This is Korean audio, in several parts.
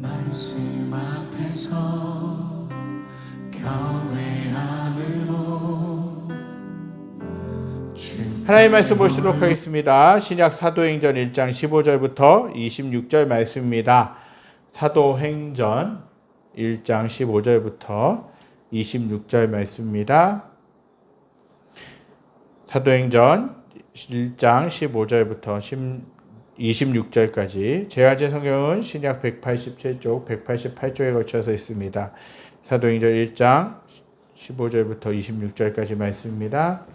말씀 앞에서 경외함으로 하나님 말씀 보시도록 하겠습니다. 신약 사도행전 1장 15절부터 26절 말씀입니다. 사도행전 1장 15절부터 26절 말씀입니다. 사도행전 1장 15절부터 26절까지 제아제 성경은 신약 187쪽, 188쪽에 걸쳐서 있습니다. 사도행전 1장 15절부터 26절까지 말씀입니다.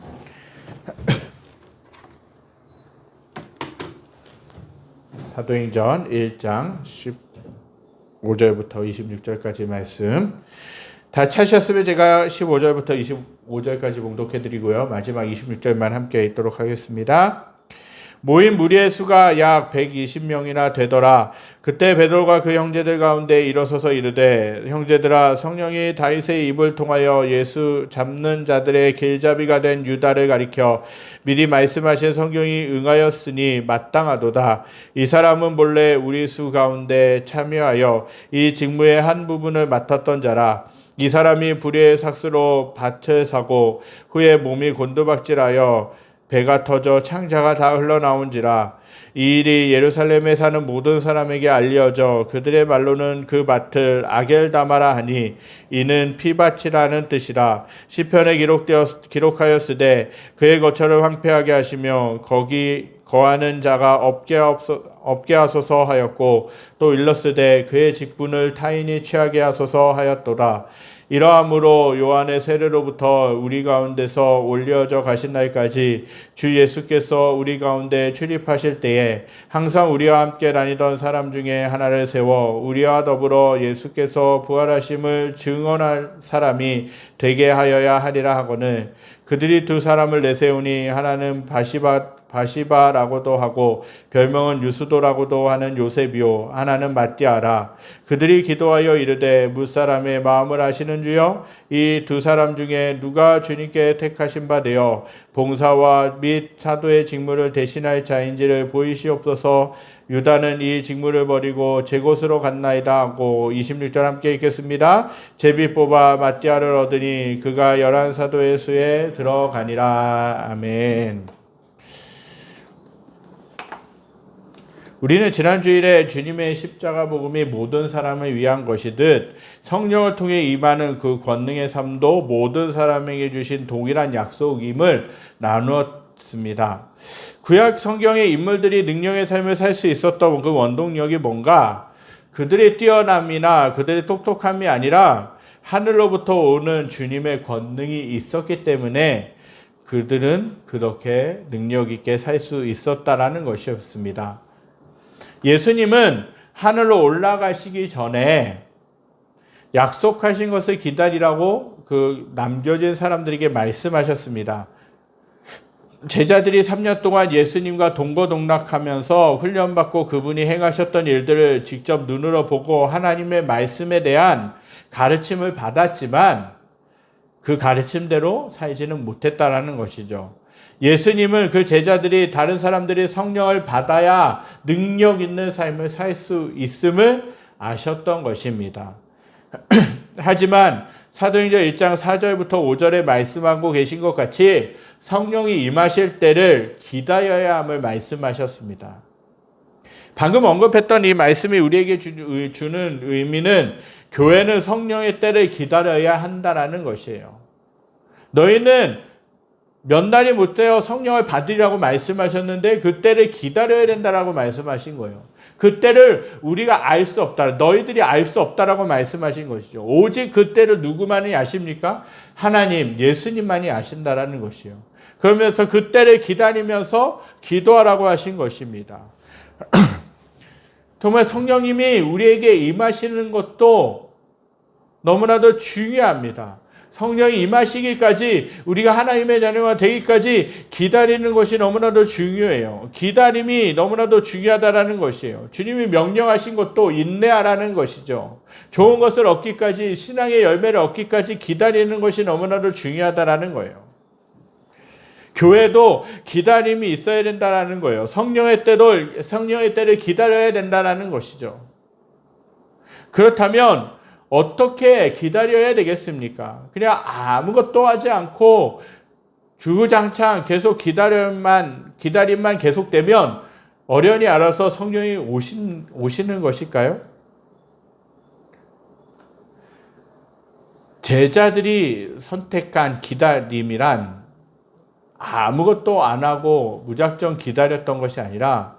사도행전 1장 15절부터 26절까지 말씀. 다 찾으셨으면 제가 15절부터 25절까지 봉독해 드리고요. 마지막 26절만 함께 읽도록 하겠습니다. 모인 무리의 수가 약 120명이나 되더라. 그때 베드로가 그 형제들 가운데 일어서서 이르되, 형제들아, 성령이 다윗의 입을 통하여 예수 잡는 자들의 길잡이가 된 유다를 가리켜 미리 말씀하신 성경이 응하였으니 마땅하도다. 이 사람은 본래 우리 수 가운데 참여하여 이 직무의 한 부분을 맡았던 자라. 이 사람이 불의의 삭스로 밭을 사고 후에 몸이 곤두박질하여 배가 터져 창자가 다 흘러나온지라. 이 일이 예루살렘에 사는 모든 사람에게 알려져 그들의 말로는 그 밭을 아겔다마라 하니 이는 피밭이라는 뜻이라. 시편에 기록하였으되 그의 거처를 황폐하게 하시며 거기 거하는 자가 없게 하소서 하였고, 또 일렀으되 그의 직분을 타인이 취하게 하소서 하였도다. 이러함으로 요한의 세례로부터 우리 가운데서 올려져 가신 날까지 주 예수께서 우리 가운데 출입하실 때에 항상 우리와 함께 다니던 사람 중에 하나를 세워 우리와 더불어 예수께서 부활하심을 증언할 사람이 되게 하여야 하리라 하거늘, 그들이 두 사람을 내세우니 하나는 바시바라고도 하고 별명은 유수도라고도 하는 요셉이요, 하나는 마띠아라. 그들이 기도하여 이르되, 무사람의 마음을 아시는 주여, 이 두 사람 중에 누가 주님께 택하신 바 되어 봉사와 및 사도의 직무를 대신할 자인지를 보이시옵소서. 유다는 이 직무를 버리고 제 곳으로 갔나이다 하고. 26절 함께 읽겠습니다. 제비 뽑아 마띠아를 얻으니 그가 11사도의 수에 들어가니라. 아멘. 우리는 지난 주일에 주님의 십자가 복음이 모든 사람을 위한 것이듯 성령을 통해 임하는 그 권능의 삶도 모든 사람에게 주신 동일한 약속임을 나누었습니다. 구약 성경의 인물들이 능력의 삶을 살 수 있었던 그 원동력이 뭔가, 그들의 뛰어남이나 그들의 똑똑함이 아니라 하늘로부터 오는 주님의 권능이 있었기 때문에 그들은 그렇게 능력 있게 살 수 있었다라는 것이었습니다. 예수님은 하늘로 올라가시기 전에 약속하신 것을 기다리라고 그 남겨진 사람들에게 말씀하셨습니다. 제자들이 3년 동안 예수님과 동거동락하면서 훈련받고 그분이 행하셨던 일들을 직접 눈으로 보고 하나님의 말씀에 대한 가르침을 받았지만 그 가르침대로 살지는 못했다라는 것이죠. 예수님은 그 제자들이, 다른 사람들이 성령을 받아야 능력 있는 삶을 살 수 있음을 아셨던 것입니다. 하지만 사도행전 1장 4절부터 5절에 말씀하고 계신 것 같이 성령이 임하실 때를 기다려야 함을 말씀하셨습니다. 방금 언급했던 이 말씀이 우리에게 주는 의미는 교회는 성령의 때를 기다려야 한다라는 것이에요. 너희는 몇 날이 못 되어 성령을 받으리라고 말씀하셨는데 그 때를 기다려야 된다라고 말씀하신 거예요. 그 때를 우리가 알 수 없다, 너희들이 알 수 없다라고 말씀하신 것이죠. 오직 그 때를 누구만이 아십니까? 하나님, 예수님만이 아신다라는 것이에요. 그러면서 그 때를 기다리면서 기도하라고 하신 것입니다. 정말 성령님이 우리에게 임하시는 것도 너무나도 중요합니다. 성령이 임하시기까지, 우리가 하나님의 자녀가 되기까지 기다리는 것이 너무나도 중요해요. 기다림이 너무나도 중요하다라는 것이에요. 주님이 명령하신 것도 인내하라는 것이죠. 좋은 것을 얻기까지, 신앙의 열매를 얻기까지 기다리는 것이 너무나도 중요하다라는 거예요. 교회도 기다림이 있어야 된다라는 거예요. 성령의 때를 기다려야 된다라는 것이죠. 그렇다면 어떻게 기다려야 되겠습니까? 그냥 아무것도 하지 않고 주구장창 계속 기다림만 계속되면 어련히 알아서 성령이 오시는 것일까요? 제자들이 선택한 기다림이란 아무것도 안 하고 무작정 기다렸던 것이 아니라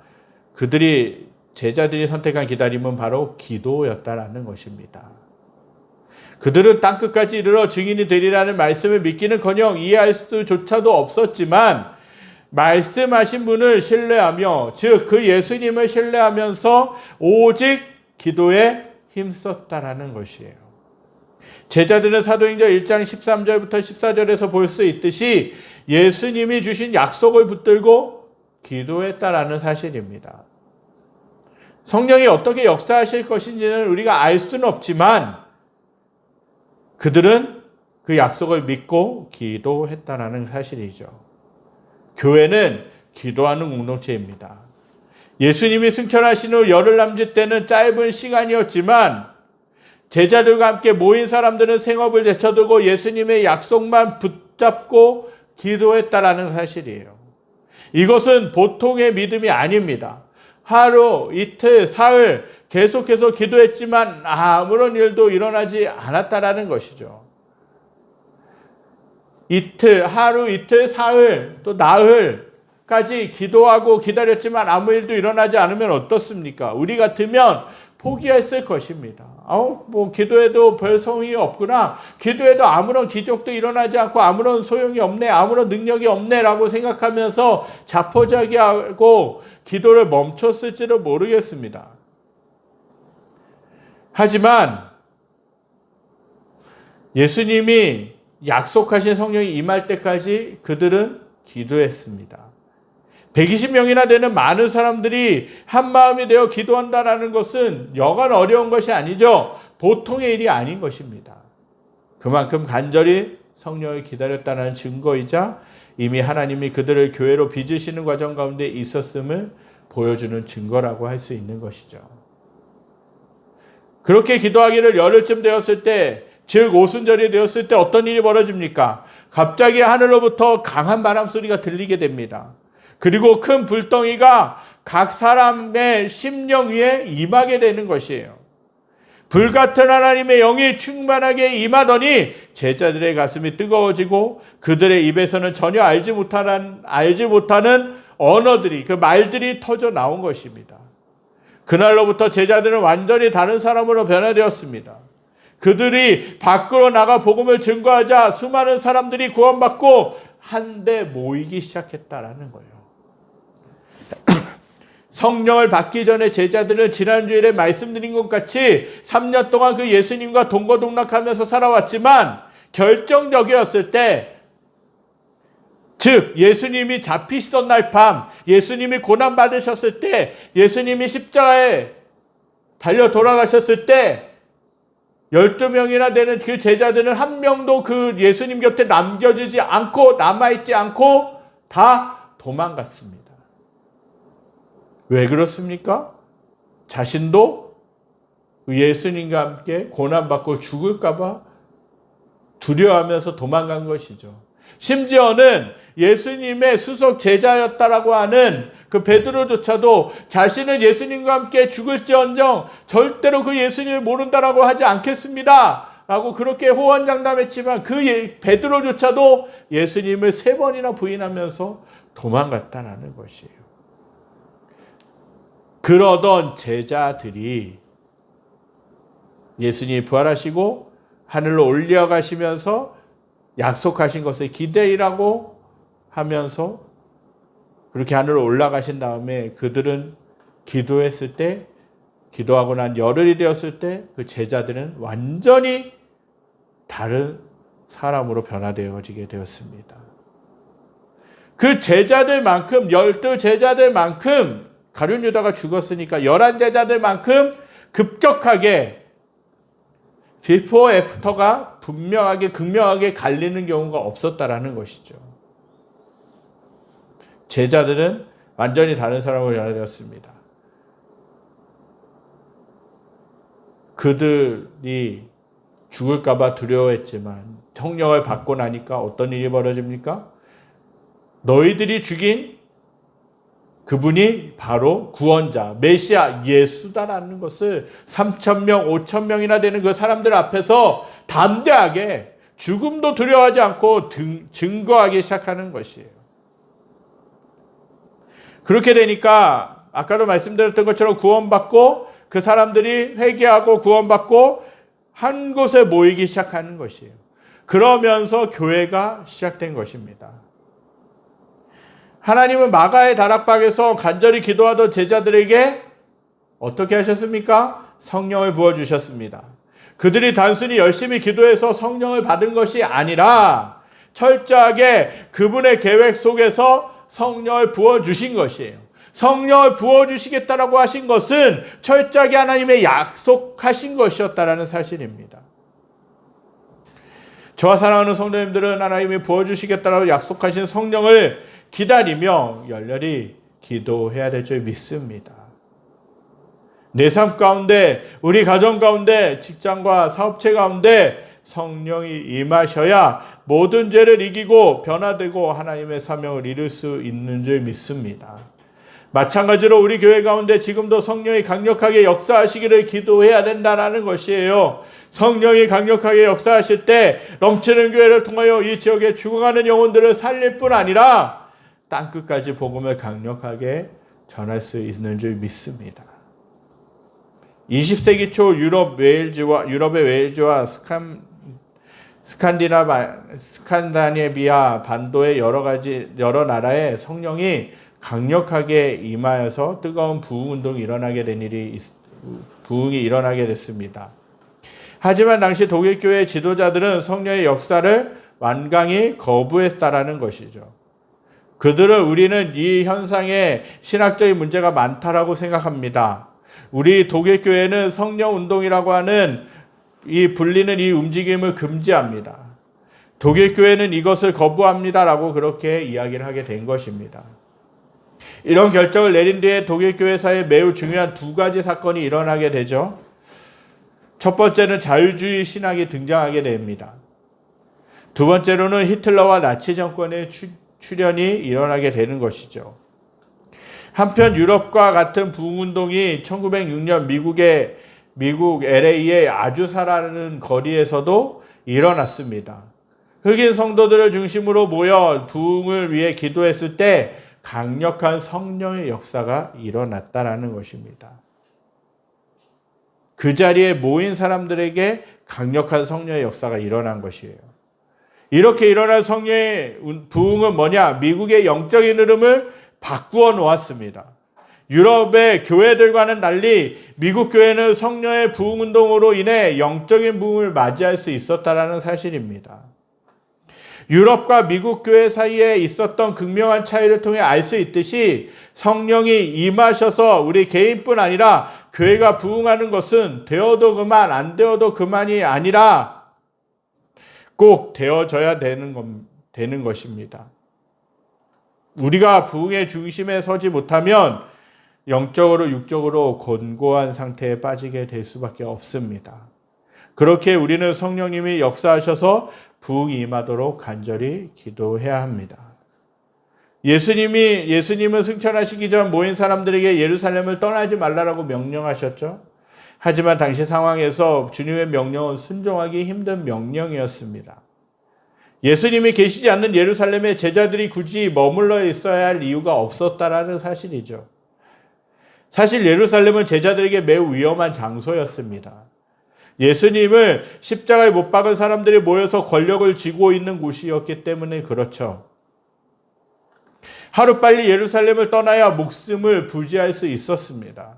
제자들이 선택한 기다림은 바로 기도였다라는 것입니다. 그들은 땅끝까지 이르러 증인이 되리라는 말씀을 믿기는커녕 이해할 수조차도 없었지만 말씀하신 분을 신뢰하며, 즉 그 예수님을 신뢰하면서 오직 기도에 힘썼다라는 것이에요. 제자들은 사도행전 1장 13절부터 14절에서 볼 수 있듯이 예수님이 주신 약속을 붙들고 기도했다라는 사실입니다. 성령이 어떻게 역사하실 것인지는 우리가 알 수는 없지만 그들은 그 약속을 믿고 기도했다라는 사실이죠. 교회는 기도하는 공동체입니다. 예수님이 승천하신 후 열흘 남짓 때는 짧은 시간이었지만 제자들과 함께 모인 사람들은 생업을 제쳐두고 예수님의 약속만 붙잡고 기도했다라는 사실이에요. 이것은 보통의 믿음이 아닙니다. 하루, 이틀, 사흘 계속해서 기도했지만 아무런 일도 일어나지 않았다라는 것이죠. 하루, 이틀, 사흘, 또 나흘까지 기도하고 기다렸지만 아무 일도 일어나지 않으면 어떻습니까? 우리 같으면 포기했을 것입니다. 기도해도 별 소용이 없구나. 기도해도 아무런 기적도 일어나지 않고 아무런 소용이 없네. 아무런 능력이 없네. 라고 생각하면서 자포자기하고 기도를 멈췄을지도 모르겠습니다. 하지만 예수님이 약속하신 성령이 임할 때까지 그들은 기도했습니다. 120명이나 되는 많은 사람들이 한 마음이 되어 기도한다는 것은 여간 어려운 것이 아니죠. 보통의 일이 아닌 것입니다. 그만큼 간절히 성령을 기다렸다는 증거이자 이미 하나님이 그들을 교회로 빚으시는 과정 가운데 있었음을 보여주는 증거라고 할 수 있는 것이죠. 그렇게 기도하기를 열흘쯤 되었을 때, 즉 오순절이 되었을 때 어떤 일이 벌어집니까? 갑자기 하늘로부터 강한 바람 소리가 들리게 됩니다. 그리고 큰 불덩이가 각 사람의 심령 위에 임하게 되는 것이에요. 불같은 하나님의 영이 충만하게 임하더니 제자들의 가슴이 뜨거워지고 그들의 입에서는 전혀 알지 못하는 언어들이, 그 말들이 터져 나온 것입니다. 그날로부터 제자들은 완전히 다른 사람으로 변화되었습니다. 그들이 밖으로 나가 복음을 증거하자 수많은 사람들이 구원받고 한데 모이기 시작했다라는 거예요. 성령을 받기 전에 제자들은 지난주일에 말씀드린 것 같이 3년 동안 그 예수님과 동거동락하면서 살아왔지만 결정적이었을 때, 즉 예수님이 잡히시던 날 밤, 예수님이 고난받으셨을 때, 예수님이 십자가에 달려 돌아가셨을 때 12명이나 되는 그 제자들은 한 명도 그 예수님 곁에 남아있지 않고 다 도망갔습니다. 왜 그렇습니까? 자신도 예수님과 함께 고난받고 죽을까봐 두려워하면서 도망간 것이죠. 심지어는 예수님의 수석 제자였다라고 하는 그 베드로조차도 자신은 예수님과 함께 죽을지언정 절대로 그 예수님을 모른다라고 하지 않겠습니다 라고 그렇게 호언장담했지만 그 베드로조차도 예수님을 3번이나 부인하면서 도망갔다라는 것이에요. 그러던 제자들이 예수님이 부활하시고 하늘로 올려가시면서 약속하신 것을 기대이라고 하면서 그렇게 하늘로 올라가신 다음에 그들은 기도했을 때, 기도하고 난 열흘이 되었을 때 그 제자들은 완전히 다른 사람으로 변화되어지게 되었습니다. 그 제자들만큼, 12제자들만큼, 가룟 유다가 죽었으니까 11제자들만큼 급격하게 비포 애프터가 분명하게 극명하게 갈리는 경우가 없었다라는 것이죠. 제자들은 완전히 다른 사람으로 변화되었습니다. 그들이 죽을까봐 두려워했지만 성령을 받고 나니까 어떤 일이 벌어집니까? 너희들이 죽인 그분이 바로 구원자, 메시아, 예수다라는 것을 3,000명, 5,000명이나 되는 그 사람들 앞에서 담대하게 죽음도 두려워하지 않고 증거하기 시작하는 것이에요. 그렇게 되니까 아까도 말씀드렸던 것처럼 구원받고 그 사람들이 회개하고 구원받고 한 곳에 모이기 시작하는 것이에요. 그러면서 교회가 시작된 것입니다. 하나님은 마가의 다락방에서 간절히 기도하던 제자들에게 어떻게 하셨습니까? 성령을 부어주셨습니다. 그들이 단순히 열심히 기도해서 성령을 받은 것이 아니라 철저하게 그분의 계획 속에서 성령을 부어주신 것이에요. 성령을 부어주시겠다라고 하신 것은 철저하게 하나님의 약속하신 것이었다라는 사실입니다. 저와 사랑하는 성도님들은 하나님이 부어주시겠다라고 약속하신 성령을 기다리며 열렬히 기도해야 될 줄 믿습니다. 내 삶 가운데, 우리 가정 가운데, 직장과 사업체 가운데 성령이 임하셔야 모든 죄를 이기고 변화되고 하나님의 사명을 이룰 수 있는 줄 믿습니다. 마찬가지로 우리 교회 가운데 지금도 성령이 강력하게 역사하시기를 기도해야 된다는 것이에요. 성령이 강력하게 역사하실 때 넘치는 교회를 통하여 이 지역에 죽어가는 영혼들을 살릴 뿐 아니라 땅끝까지 복음을 강력하게 전할 수 있는 줄 믿습니다. 20세기 초 유럽의 웨일즈와 스칸다네비아 반도의 여러 나라에 성령이 강력하게 임하여서 뜨거운 부흥운동이 부흥이 일어나게 됐습니다. 하지만 당시 독일교회 지도자들은 성령의 역사를 완강히 거부했다라는 것이죠. 그들은 우리는 이 현상에 신학적인 문제가 많다라고 생각합니다. 우리 독일교회는 성령운동이라고 하는 불리는 이 움직임을 금지합니다. 독일교회는 이것을 거부합니다라고 그렇게 이야기를 하게 된 것입니다. 이런 결정을 내린 뒤에 독일교회사에 매우 중요한 두 가지 사건이 일어나게 되죠. 첫 번째는 자유주의 신학이 등장하게 됩니다. 두 번째로는 히틀러와 나치 정권의 출현이 일어나게 되는 것이죠. 한편 유럽과 같은 부흥운동이 1906년 미국 LA의 아주사라는 거리에서도 일어났습니다. 흑인 성도들을 중심으로 모여 부흥을 위해 기도했을 때 강력한 성령의 역사가 일어났다라는 것입니다. 그 자리에 모인 사람들에게 강력한 성령의 역사가 일어난 것이에요. 이렇게 일어난 성령의 부흥은 뭐냐? 미국의 영적인 흐름을 바꾸어 놓았습니다. 유럽의 교회들과는 달리 미국 교회는 성령의 부흥운동으로 인해 영적인 부흥을 맞이할 수 있었다는 사실입니다. 유럽과 미국 교회 사이에 있었던 극명한 차이를 통해 알 수 있듯이 성령이 임하셔서 우리 개인뿐 아니라 교회가 부흥하는 것은 되어도 그만 안 되어도 그만이 아니라 꼭 되어져야 되는 것입니다. 우리가 부흥의 중심에 서지 못하면 영적으로 육적으로 곤고한 상태에 빠지게 될 수밖에 없습니다. 그렇게 우리는 성령님이 역사하셔서 부흥이 임하도록 간절히 기도해야 합니다. 예수님은 승천하시기 전 모인 사람들에게 예루살렘을 떠나지 말라라고 명령하셨죠. 하지만 당시 상황에서 주님의 명령은 순종하기 힘든 명령이었습니다. 예수님이 계시지 않는 예루살렘에 제자들이 굳이 머물러 있어야 할 이유가 없었다라는 사실이죠. 사실 예루살렘은 제자들에게 매우 위험한 장소였습니다. 예수님을 십자가에 못 박은 사람들이 모여서 권력을 쥐고 있는 곳이었기 때문에 그렇죠. 하루빨리 예루살렘을 떠나야 목숨을 부지할 수 있었습니다.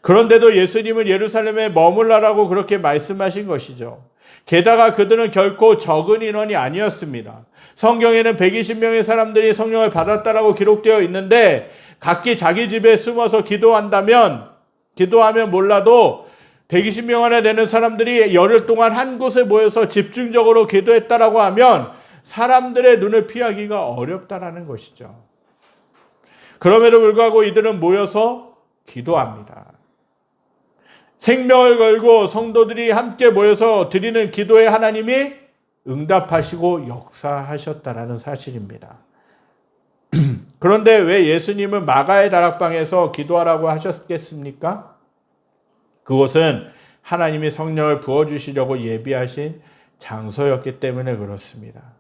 그런데도 예수님은 예루살렘에 머물라라고 그렇게 말씀하신 것이죠. 게다가 그들은 결코 적은 인원이 아니었습니다. 성경에는 120명의 사람들이 성령을 받았다라고 기록되어 있는데 각기 자기 집에 숨어서 기도하면 몰라도 120명 안에 되는 사람들이 열흘 동안 한 곳에 모여서 집중적으로 기도했다라고 하면 사람들의 눈을 피하기가 어렵다라는 것이죠. 그럼에도 불구하고 이들은 모여서 기도합니다. 생명을 걸고 성도들이 함께 모여서 드리는 기도에 하나님이 응답하시고 역사하셨다라는 사실입니다. 그런데 왜 예수님은 마가의 다락방에서 기도하라고 하셨겠습니까? 그곳은 하나님이 성령을 부어주시려고 예비하신 장소였기 때문에 그렇습니다.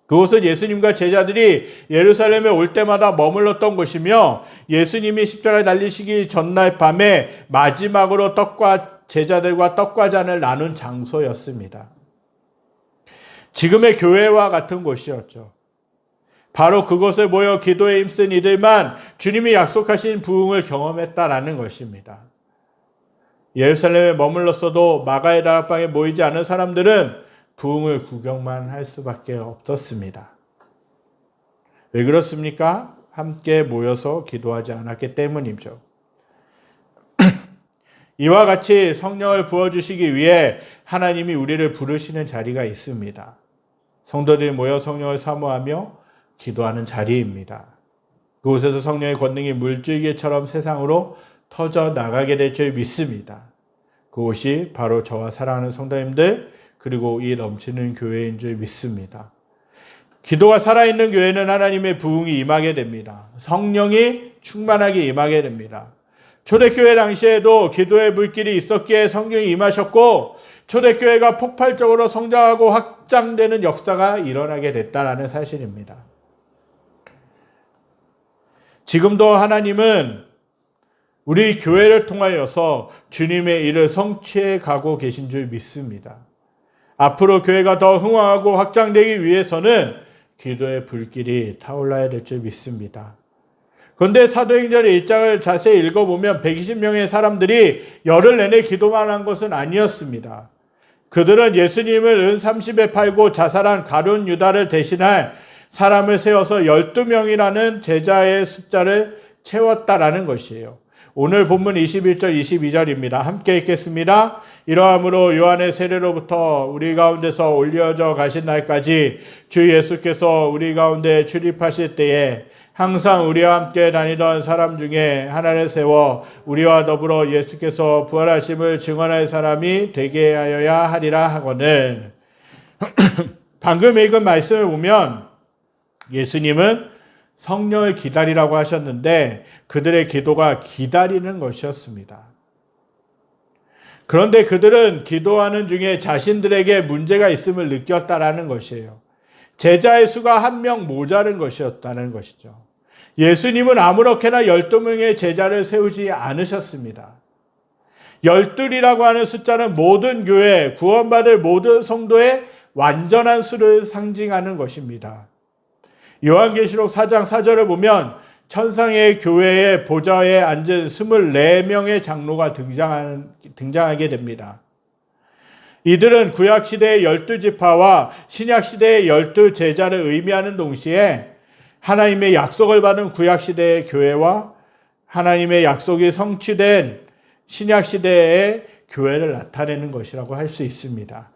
그곳은 예수님과 제자들이 예루살렘에 올 때마다 머물렀던 곳이며 예수님이 십자가에 달리시기 전날 밤에 마지막으로 제자들과 떡과 잔을 나눈 장소였습니다. 지금의 교회와 같은 곳이었죠. 바로 그곳에 모여 기도에 힘쓴 이들만 주님이 약속하신 부흥을 경험했다라는 것입니다. 예루살렘에 머물렀어도 마가의 다락방에 모이지 않은 사람들은 부흥을 구경만 할 수밖에 없었습니다. 왜 그렇습니까? 함께 모여서 기도하지 않았기 때문이죠. 이와 같이 성령을 부어주시기 위해 하나님이 우리를 부르시는 자리가 있습니다. 성도들이 모여 성령을 사모하며 기도하는 자리입니다. 그곳에서 성령의 권능이 물줄기처럼 세상으로 터져 나가게 될 줄 믿습니다. 그곳이 바로 저와 사랑하는 성도님들 그리고 이 넘치는 교회인 줄 믿습니다. 기도가 살아있는 교회는 하나님의 부흥이 임하게 됩니다. 성령이 충만하게 임하게 됩니다. 초대교회 당시에도 기도의 물길이 있었기에 성령이 임하셨고 초대교회가 폭발적으로 성장하고 확장되는 역사가 일어나게 됐다는 사실입니다. 지금도 하나님은 우리 교회를 통하여서 주님의 일을 성취해 가고 계신 줄 믿습니다. 앞으로 교회가 더 흥황하고 확장되기 위해서는 기도의 불길이 타올라야 될 줄 믿습니다. 그런데 사도행전 1장을 자세히 읽어보면 120명의 사람들이 열흘 내내 기도만 한 것은 아니었습니다. 그들은 예수님을 은 30에 팔고 자살한 가룟 유다를 대신할 사람을 세워서 12명이라는 제자의 숫자를 채웠다라는 것이에요. 오늘 본문 21절 22절입니다. 함께 읽겠습니다. 이러함으로 요한의 세례로부터 우리 가운데서 올려져 가신 날까지 주 예수께서 우리 가운데 출입하실 때에 항상 우리와 함께 다니던 사람 중에 하나를 세워 우리와 더불어 예수께서 부활하심을 증언할 사람이 되게 하여야 하리라 하거늘. 방금 읽은 말씀을 보면 예수님은 성령을 기다리라고 하셨는데 그들의 기도가 기다리는 것이었습니다. 그런데 그들은 기도하는 중에 자신들에게 문제가 있음을 느꼈다라는 것이에요. 제자의 수가 한 명 모자른 것이었다는 것이죠. 예수님은 아무렇게나 12명의 제자를 세우지 않으셨습니다. 12이라고 하는 숫자는 모든 교회, 구원받을 모든 성도의 완전한 수를 상징하는 것입니다. 요한계시록 4장 4절을 보면 천상의 교회의 보좌에 앉은 24명의 장로가 등장하게 됩니다. 이들은 구약시대의 12지파와 신약시대의 12제자를 의미하는 동시에 하나님의 약속을 받은 구약시대의 교회와 하나님의 약속이 성취된 신약시대의 교회를 나타내는 것이라고 할 수 있습니다.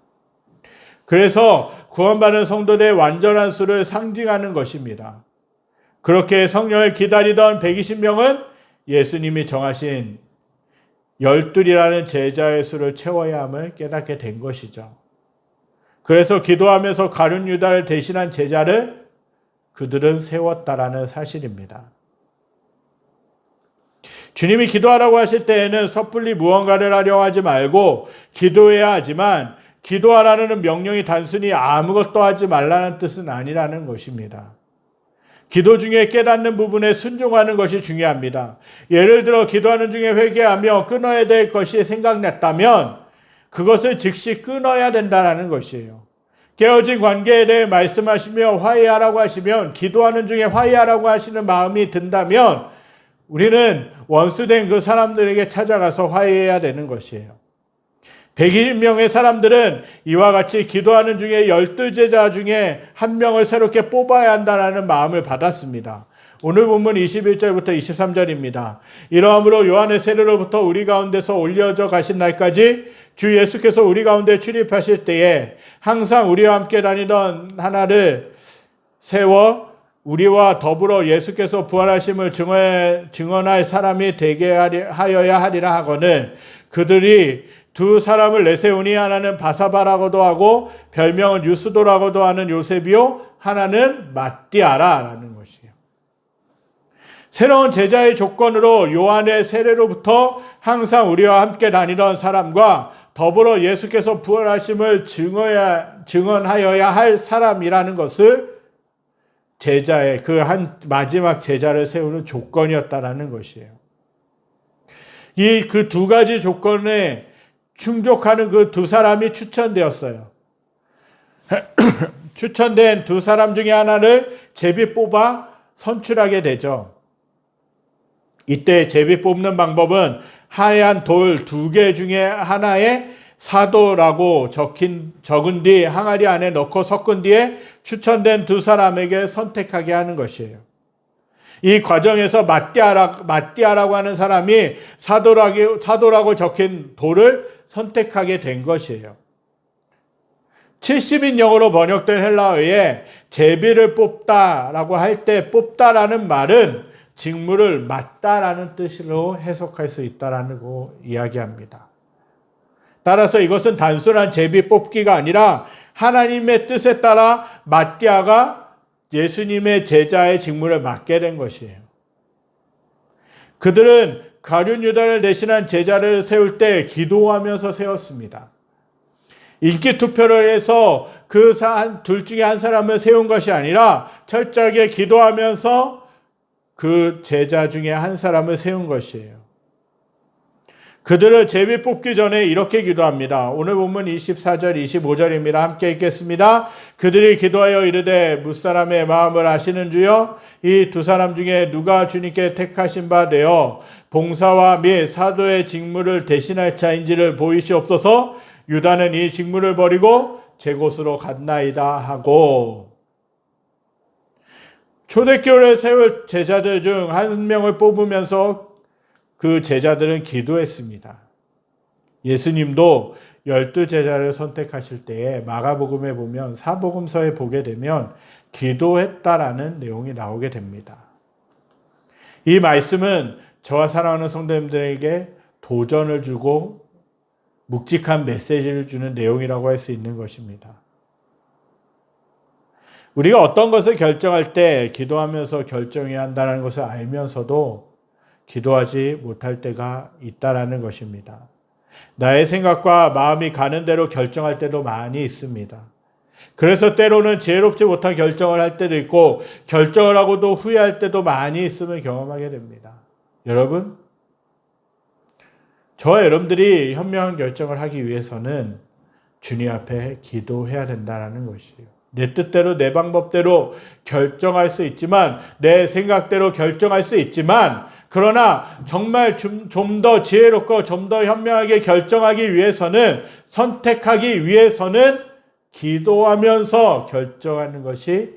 그래서 구원받은 성도들의 완전한 수를 상징하는 것입니다. 그렇게 성령을 기다리던 120명은 예수님이 정하신 12이라는 제자의 수를 채워야 함을 깨닫게 된 것이죠. 그래서 기도하면서 가룟 유다를 대신한 제자를 그들은 세웠다라는 사실입니다. 주님이 기도하라고 하실 때에는 섣불리 무언가를 하려 하지 말고 기도해야 하지만 기도하라는 명령이 단순히 아무것도 하지 말라는 뜻은 아니라는 것입니다. 기도 중에 깨닫는 부분에 순종하는 것이 중요합니다. 예를 들어 기도하는 중에 회개하며 끊어야 될 것이 생각났다면 그것을 즉시 끊어야 된다는 것이에요. 깨어진 관계에 대해 말씀하시며 화해하라고 하시면 기도하는 중에 화해하라고 하시는 마음이 든다면 우리는 원수된 그 사람들에게 찾아가서 화해해야 되는 것이에요. 120명의 사람들은 이와 같이 기도하는 중에 12제자 중에 한 명을 새롭게 뽑아야 한다는 마음을 받았습니다. 오늘 본문 21절부터 23절입니다. 이러함으로 요한의 세례로부터 우리 가운데서 올려져 가신 날까지 주 예수께서 우리 가운데 출입하실 때에 항상 우리와 함께 다니던 하나를 세워 우리와 더불어 예수께서 부활하심을 증언할 사람이 되게 하여야 하리라 하거늘. 그들이 두 사람을 내세우니 하나는 바사바라고도 하고 별명은 유스도라고도 하는 요셉이요 하나는 마띠아라라는 것이에요. 새로운 제자의 조건으로 요한의 세례로부터 항상 우리와 함께 다니던 사람과 더불어 예수께서 부활하심을 증언하여야 할 사람이라는 것을 제자의 그 한 마지막 제자를 세우는 조건이었다라는 것이에요. 이 그 두 가지 조건에 충족하는 그 두 사람이 추천되었어요. 추천된 두 사람 중에 하나를 제비 뽑아 선출하게 되죠. 이때 제비 뽑는 방법은 하얀 돌 2개 중에 하나에 사도라고 적은 뒤 항아리 안에 넣고 섞은 뒤에 추천된 두 사람에게 선택하게 하는 것이에요. 이 과정에서 마띠아라고 하는 사람이 사도라고 적힌 돌을 선택하게 된 것이에요. 70인 영어로 번역된 헬라어에 제비를 뽑다라고 할 때 뽑다라는 말은 직무를 맡다라는 뜻으로 해석할 수 있다라고 이야기합니다. 따라서 이것은 단순한 제비 뽑기가 아니라 하나님의 뜻에 따라 마띠아가 예수님의 제자의 직무를 맡게 된 것이에요. 그들은 가룟 유다를 대신한 제자를 세울 때 기도하면서 세웠습니다. 인기 투표를 해서 그 둘 중에 한 사람을 세운 것이 아니라 철저하게 기도하면서 그 제자 중에 한 사람을 세운 것이에요. 그들을 제비 뽑기 전에 이렇게 기도합니다. 오늘 본문 24절, 25절입니다. 함께 읽겠습니다. 그들이 기도하여 이르되 무사람의 마음을 아시는 주여 이 두 사람 중에 누가 주님께 택하신 바 되어 봉사와 및 사도의 직무를 대신할 자인지를 보이시옵소서. 유다는 이 직무를 버리고 제 곳으로 갔나이다 하고, 초대교회를 세울 제자들 중 한 명을 뽑으면서 그 제자들은 기도했습니다. 예수님도 12제자를 선택하실 때에 마가복음에 보면, 사복음서에 보게 되면 기도했다라는 내용이 나오게 됩니다. 이 말씀은 저와 사랑하는 성도님들에게 도전을 주고 묵직한 메시지를 주는 내용이라고 할 수 있는 것입니다. 우리가 어떤 것을 결정할 때 기도하면서 결정해야 한다는 것을 알면서도 기도하지 못할 때가 있다라는 것입니다. 나의 생각과 마음이 가는 대로 결정할 때도 많이 있습니다. 그래서 때로는 지혜롭지 못한 결정을 할 때도 있고 결정을 하고도 후회할 때도 많이 있음을 경험하게 됩니다. 여러분, 저와 여러분들이 현명한 결정을 하기 위해서는 주님 앞에 기도해야 된다는 것이에요. 내 뜻대로 내 방법대로 결정할 수 있지만, 내 생각대로 결정할 수 있지만, 그러나 정말 좀 더 지혜롭고 좀 더 현명하게 결정하기 위해서는, 선택하기 위해서는 기도하면서 결정하는 것이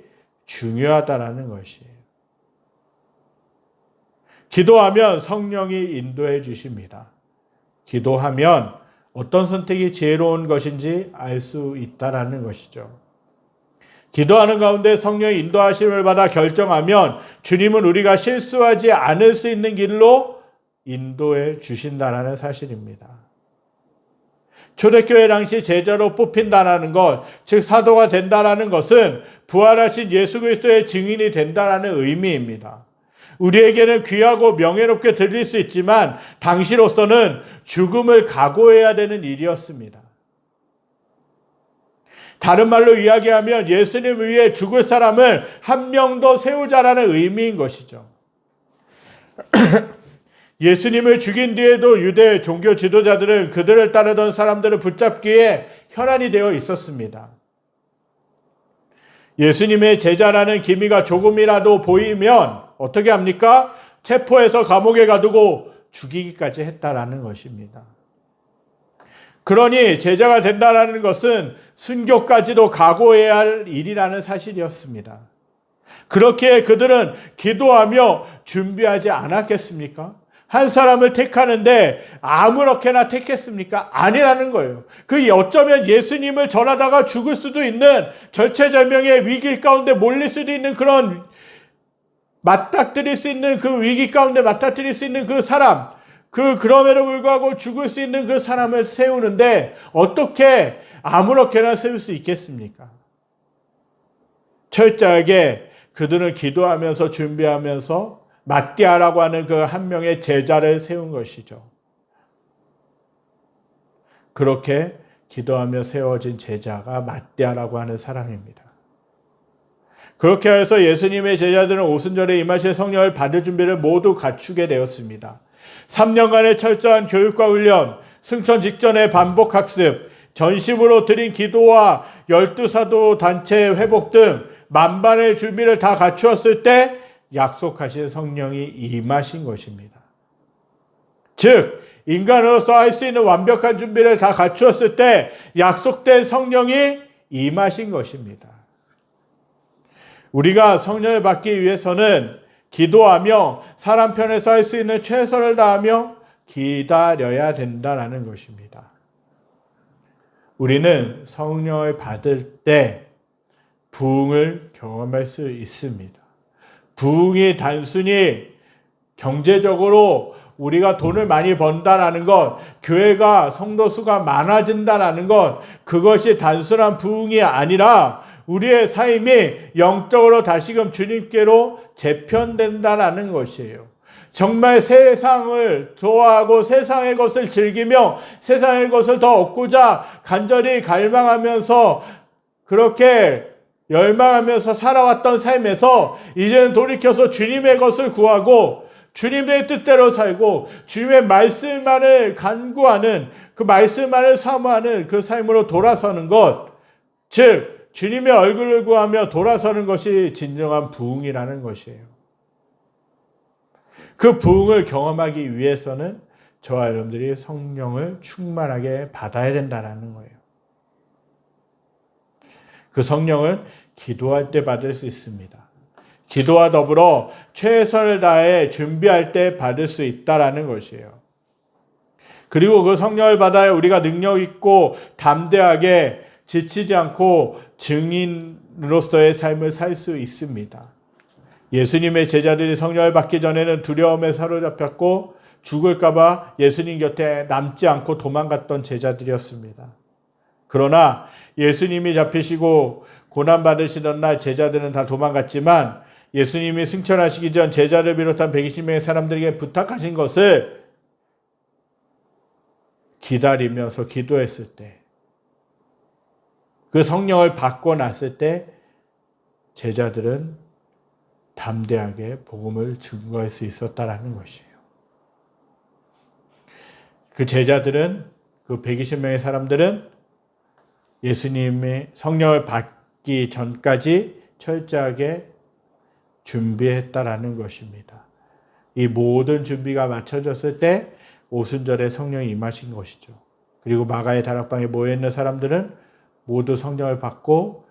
중요하다는 것이에요. 기도하면 성령이 인도해 주십니다. 기도하면 어떤 선택이 지혜로운 것인지 알 수 있다는 것이죠. 기도하는 가운데 성령의 인도하심을 받아 결정하면 주님은 우리가 실수하지 않을 수 있는 길로 인도해 주신다는 사실입니다. 초대교회 당시 제자로 뽑힌다는 것, 즉 사도가 된다는 것은 부활하신 예수 그리스도의 증인이 된다는 의미입니다. 우리에게는 귀하고 명예롭게 들릴 수 있지만 당시로서는 죽음을 각오해야 되는 일이었습니다. 다른 말로 이야기하면 예수님을 위해 죽을 사람을 한 명 더 세우자라는 의미인 것이죠. 예수님을 죽인 뒤에도 유대 종교 지도자들은 그들을 따르던 사람들을 붙잡기에 혈안이 되어 있었습니다. 예수님의 제자라는 기미가 조금이라도 보이면 어떻게 합니까? 체포해서 감옥에 가두고 죽이기까지 했다라는 것입니다. 그러니 제자가 된다는 것은 순교까지도 각오해야 할 일이라는 사실이었습니다. 그렇게 그들은 기도하며 준비하지 않았겠습니까? 한 사람을 택하는데 아무렇게나 택했습니까? 아니라는 거예요. 그 어쩌면 예수님을 전하다가 죽을 수도 있는 절체절명의 위기 가운데 몰릴 수도 있는 그런 맞닥뜨릴 수 있는 그 위기 가운데 맞닥뜨릴 수 있는 그 사람, 그럼에도 불구하고 죽을 수 있는 그 사람을 세우는데 어떻게 아무렇게나 세울 수 있겠습니까? 철저하게 그들은 기도하면서 준비하면서 마띠아라고 하는 그 한 명의 제자를 세운 것이죠. 그렇게 기도하며 세워진 제자가 마띠아라고 하는 사람입니다. 그렇게 해서 예수님의 제자들은 오순절에 임하실 성령을 받을 준비를 모두 갖추게 되었습니다. 3년간의 철저한 교육과 훈련, 승천 직전의 반복 학습, 전심으로 드린 기도와 12사도 단체 회복 등 만반의 준비를 다 갖추었을 때 약속하신 성령이 임하신 것입니다. 즉 인간으로서 할 수 있는 완벽한 준비를 다 갖추었을 때 약속된 성령이 임하신 것입니다. 우리가 성령을 받기 위해서는 기도하며 사람 편에서 할 수 있는 최선을 다하며 기다려야 된다는 것입니다. 우리는 성령을 받을 때 부흥을 경험할 수 있습니다. 부흥이 단순히 경제적으로 우리가 돈을 많이 번다라는 것, 교회가 성도 수가 많아진다라는 것, 그것이 단순한 부흥이 아니라 우리의 삶이 영적으로 다시금 주님께로 재편된다라는 것이에요. 정말 세상을 좋아하고 세상의 것을 즐기며 세상의 것을 더 얻고자 간절히 갈망하면서 그렇게 열망하면서 살아왔던 삶에서 이제는 돌이켜서 주님의 것을 구하고 주님의 뜻대로 살고 주님의 말씀만을 간구하는 그 말씀만을 사모하는 그 삶으로 돌아서는 것, 즉 주님의 얼굴을 구하며 돌아서는 것이 진정한 부흥이라는 것이에요. 그 부흥을 경험하기 위해서는 저와 여러분들이 성령을 충만하게 받아야 된다는 거예요. 그 성령은 기도할 때 받을 수 있습니다. 기도와 더불어 최선을 다해 준비할 때 받을 수 있다는 것이에요. 그리고 그 성령을 받아야 우리가 능력 있고 담대하게 지치지 않고 증인으로서의 삶을 살 수 있습니다. 예수님의 제자들이 성령을 받기 전에는 두려움에 사로잡혔고 죽을까 봐 예수님 곁에 남지 않고 도망갔던 제자들이었습니다. 그러나 예수님이 잡히시고 고난받으시던 날 제자들은 다 도망갔지만 예수님이 승천하시기 전 제자를 비롯한 120명의 사람들에게 부탁하신 것을 기다리면서 기도했을 때, 그 성령을 받고 났을 때 제자들은 담대하게 복음을 증거할 수 있었다라는 것이에요. 그 제자들은, 그 120명의 사람들은 예수님의 성령을 받기 전까지 철저하게 준비했다라는 것입니다. 이 모든 준비가 맞춰졌을 때 오순절에 성령이 임하신 것이죠. 그리고 마가의 다락방에 모여있는 사람들은 모두 성령을 받고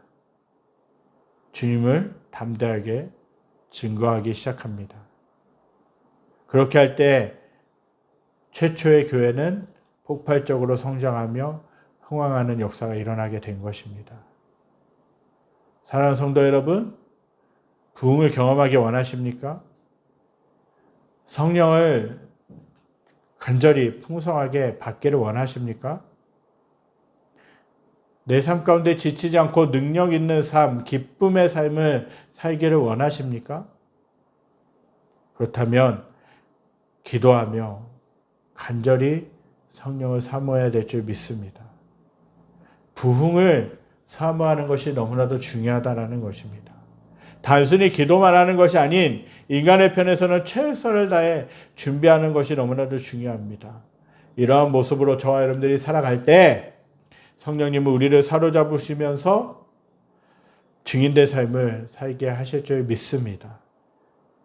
주님을 담대하게 증거하기 시작합니다. 그렇게 할 때 최초의 교회는 폭발적으로 성장하며 흥왕하는 역사가 일어나게 된 것입니다. 사랑하는 성도 여러분, 부흥을 경험하기 원하십니까? 성령을 간절히 풍성하게 받기를 원하십니까? 내 삶 가운데 지치지 않고 능력 있는 삶, 기쁨의 삶을 살기를 원하십니까? 그렇다면 기도하며 간절히 성령을 사모해야 될 줄 믿습니다. 부흥을 사모하는 것이 너무나도 중요하다는 것입니다. 단순히 기도만 하는 것이 아닌 인간의 편에서는 최선을 다해 준비하는 것이 너무나도 중요합니다. 이러한 모습으로 저와 여러분들이 살아갈 때 성령님은 우리를 사로잡으시면서 증인된 삶을 살게 하실 줄 믿습니다.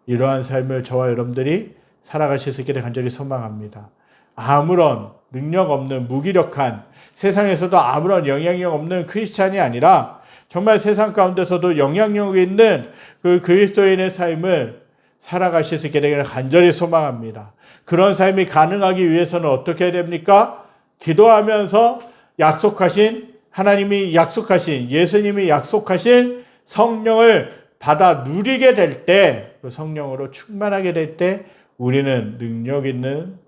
이러한 삶을 저와 여러분들이 살아가실 수 있기를 간절히 소망합니다. 아무런 능력 없는 무기력한, 세상에서도 아무런 영향력 없는 크리스찬이 아니라 정말 세상 가운데서도 영향력 있는 그 그리스도인의 삶을 살아가실 수 있게 되기를 간절히 소망합니다. 그런 삶이 가능하기 위해서는 어떻게 해야 됩니까? 기도하면서 약속하신, 하나님이 약속하신, 예수님이 약속하신 성령을 받아 누리게 될 때, 그 성령으로 충만하게 될 때 우리는 능력 있는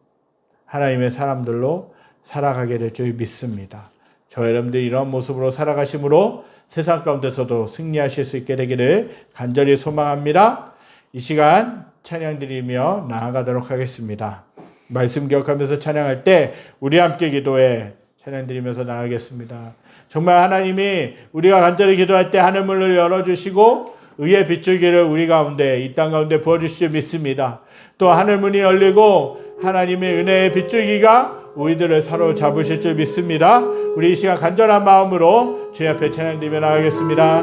하나님의 사람들로 살아가게 될 줄 믿습니다. 저 여러분들이 이런 모습으로 살아가심으로 세상 가운데서도 승리하실 수 있게 되기를 간절히 소망합니다. 이 시간 찬양 드리며 나아가도록 하겠습니다. 말씀 기억하면서 찬양할 때 우리 함께 기도해 찬양 드리면서 나아가겠습니다. 정말 하나님이 우리가 간절히 기도할 때 하늘문을 열어주시고 의의 빗줄기를 우리 가운데 이 땅 가운데 부어주실 줄 믿습니다. 또 하늘문이 열리고 하나님의 은혜의 빗줄기가 우리들을 사로잡으실 줄 믿습니다. 우리 이 시간 간절한 마음으로 주님 앞에 찬양드리며 나가겠습니다.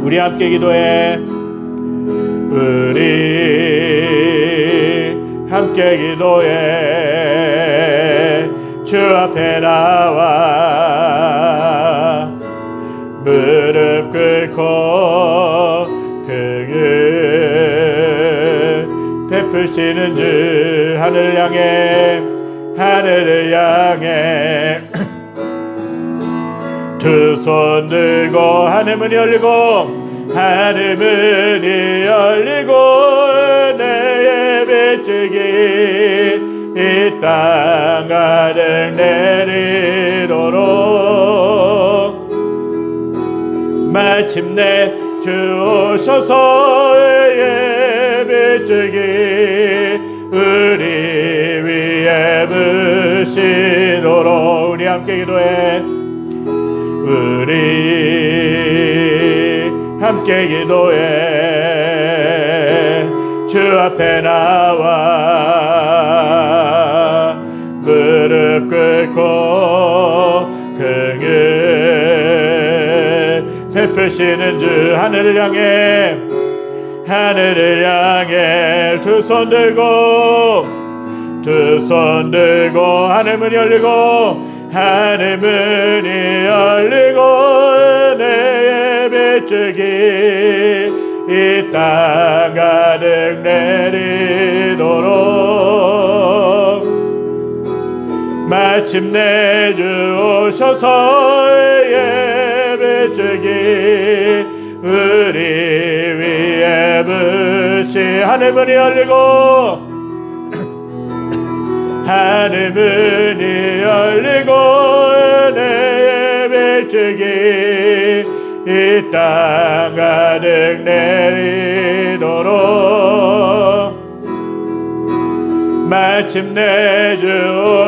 우리 함께 기도해. 우리 함께 기도해. 주 앞에 나와 무릎 꿇고 긍휼 베푸시는 주 하늘을 향해 두 손 들고 하늘문이 열리고 은혜의 빗줄기 이 땅 가득 내리도록 마침내 주 오셔서 의의 빗줄기 우리 위에 부시도록 우리 함께 기도해. 우리 함께 기도해. 주 앞에 나와 무릎 꿇고 긍휼 베푸시는 주 하늘을 향해 두 손 들고 하늘문이 열리고 은혜의 빗줄기 이 땅 가득 내리도록 마침내 주 오셔서 의의 빗줄기 우리 위에 부시 하늘문이 열리고 은혜의 빗줄기 이 땅 가득 내리도록 마침내 주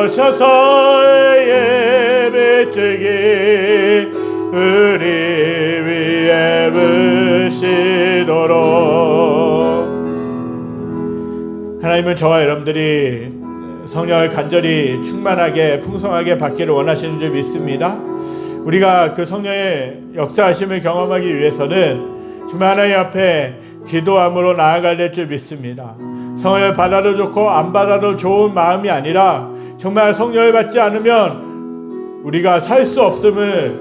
오셔서 의의 빗줄기 우리 위에 부시도록. 하나님은 저와 여러분들이 성령을 간절히 충만하게 풍성하게 받기를 원하시는 줄 믿습니다. 우리가 그 성령의 역사하심을 경험하기 위해서는 정말 하나님 앞에 기도함으로 나아가야 될 줄 믿습니다. 성령을 받아도 좋고 안 받아도 좋은 마음이 아니라 정말 성령을 받지 않으면 우리가 살 수 없음을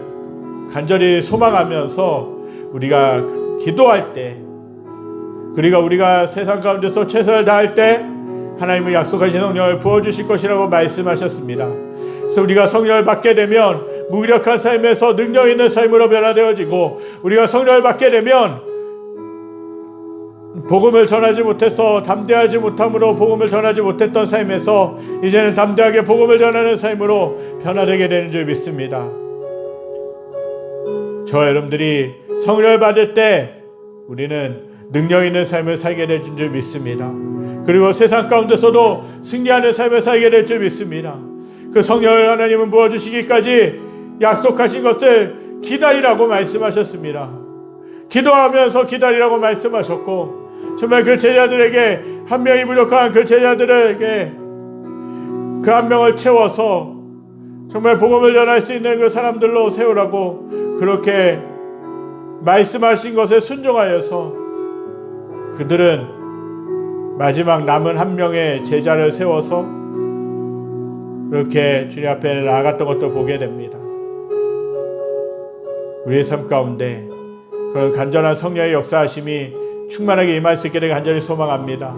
간절히 소망하면서 우리가 기도할 때 그리고 우리가 세상 가운데서 최선을 다할 때 하나님은 약속하신 성령을 부어주실 것이라고 말씀하셨습니다. 그래서 우리가 성령을 받게 되면 무기력한 삶에서 능력 있는 삶으로 변화되어지고 우리가 성령을 받게 되면 복음을 전하지 못해서 담대하지 못함으로 복음을 전하지 못했던 삶에서 이제는 담대하게 복음을 전하는 삶으로 변화되게 되는 줄 믿습니다. 저와 여러분들이 성령을 받을 때 우리는 능력 있는 삶을 살게 될 줄 믿습니다. 그리고 세상 가운데서도 승리하는 삶을 살게 될 줄 믿습니다. 그 성령을 하나님은 부어주시기까지 약속하신 것을 기다리라고 말씀하셨습니다. 기도하면서 기다리라고 말씀하셨고 정말 그 제자들에게 한 명이 부족한 그 제자들에게 그 한 명을 채워서 정말 복음을 전할 수 있는 그 사람들로 세우라고 그렇게 말씀하신 것에 순종하여서 그들은 마지막 남은 한 명의 제자를 세워서 그렇게 주님 앞에 나아갔던 것도 보게 됩니다. 우리의 삶 가운데 그런 간절한 성령의 역사하심이 충만하게 임할 수 있게 되길 간절히 소망합니다.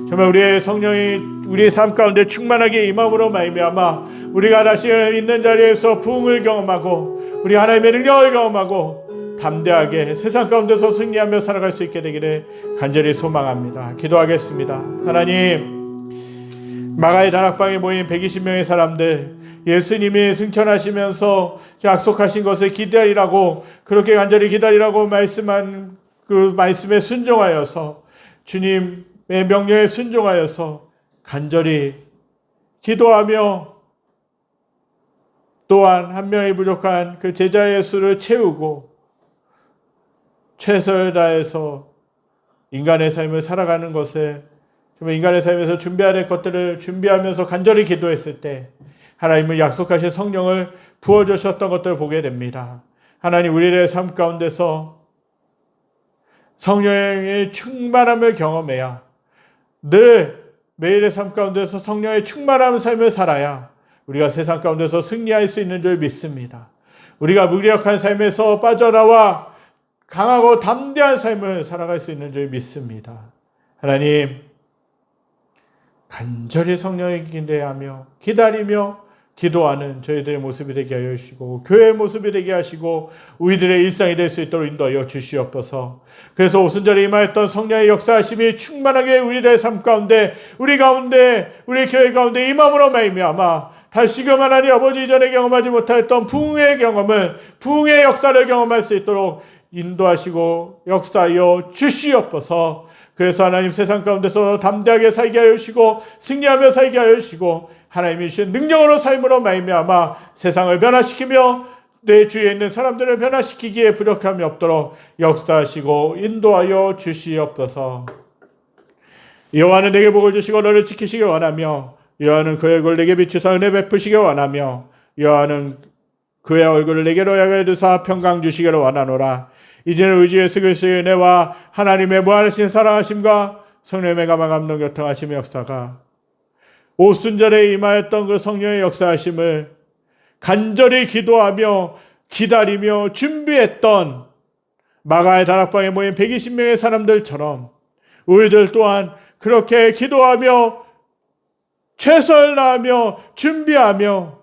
정말 우리의 성령이 우리의 삶 가운데 충만하게 임함으로 말미암아 우리가 다시 있는 자리에서 부흥을 경험하고 우리 하나님의 능력을 경험하고 담대하게 세상 가운데서 승리하며 살아갈 수 있게 되기를 간절히 소망합니다. 기도하겠습니다. 하나님, 마가의 다락방에 모인 120명의 사람들, 예수님이 승천하시면서 약속하신 것을 기다리라고, 그렇게 간절히 기다리라고 말씀한 그 말씀에 순종하여서, 주님의 명령에 순종하여서 간절히 기도하며, 또한 한 명이 부족한 그 제자의 수를 채우고 최선을 다해서 인간의 삶을 살아가는 것에, 정말 인간의 삶에서 준비해야 될 것들을 준비하면서 간절히 기도했을 때 하나님은 약속하신 성령을 부어주셨던 것들을 보게 됩니다. 하나님, 우리의 삶 가운데서 성령의 충만함을 경험해야, 늘 매일의 삶 가운데서 성령의 충만한 삶을 살아야 우리가 세상 가운데서 승리할 수 있는 줄 믿습니다. 우리가 무기력한 삶에서 빠져나와 강하고 담대한 삶을 살아갈 수 있는 줄 믿습니다. 하나님, 간절히 성령에 기대하며 기다리며 기도하는 저희들의 모습이 되게 하여 주시고, 교회의 모습이 되게 하시고, 우리들의 일상이 될 수 있도록 인도하여 주시옵소서. 그래서 오순절에 임하였던 성령의 역사하심이 충만하게 우리들의 삶 가운데, 우리 가운데, 우리 교회 가운데 임함으로 말미암아 다시금 하나님 아버지 이전에 경험하지 못하였던 부흥의 경험을, 부흥의 역사를 경험할 수 있도록 인도하시고 역사하여 주시옵소서. 그래서 하나님, 세상 가운데서 담대하게 살게 하여 주시고 승리하며 살게 하여 주시고, 하나님이 주신 능력으로 삶으로 말미암아 세상을 변화시키며 내 주위에 있는 사람들을 변화시키기에 부족함이 없도록 역사하시고 인도하여 주시옵소서. 여호와는 내게 복을 주시고 너를 지키시기 원하며, 여호와는 그의 얼굴을 내게 비추사 은혜 베푸시기 원하며, 여호와는 그의 얼굴을 내게로 향하여 두사 평강 주시기를 원하노라. 이제는 우리 주 예수 그리스도의 은혜와 하나님의 무한하신 사랑하심과 성령의 감화 감동 교통하심의 역사가 오순절에 임하였던 그 성령의 역사하심을 간절히 기도하며 기다리며 준비했던 마가의 다락방에 모인 120명의 사람들처럼 우리들 또한 그렇게 기도하며 최선을 다하며 준비하며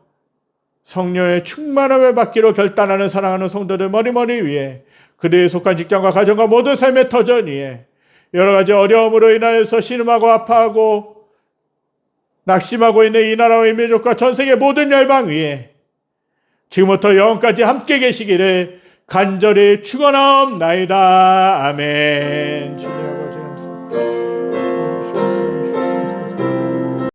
성령의 충만함을 받기로 결단하는 사랑하는 성도들 머리머리 위에, 그들에 속한 직장과 가정과 모든 삶의 터전 위에 여러 가지 어려움으로 인하여서 신음하고 아파하고 낙심하고 있는 이 나라와 이 민족과 전 세계 모든 열방 위에 지금부터 영원까지 함께 계시기를 간절히 축원하옵나이다. 아멘.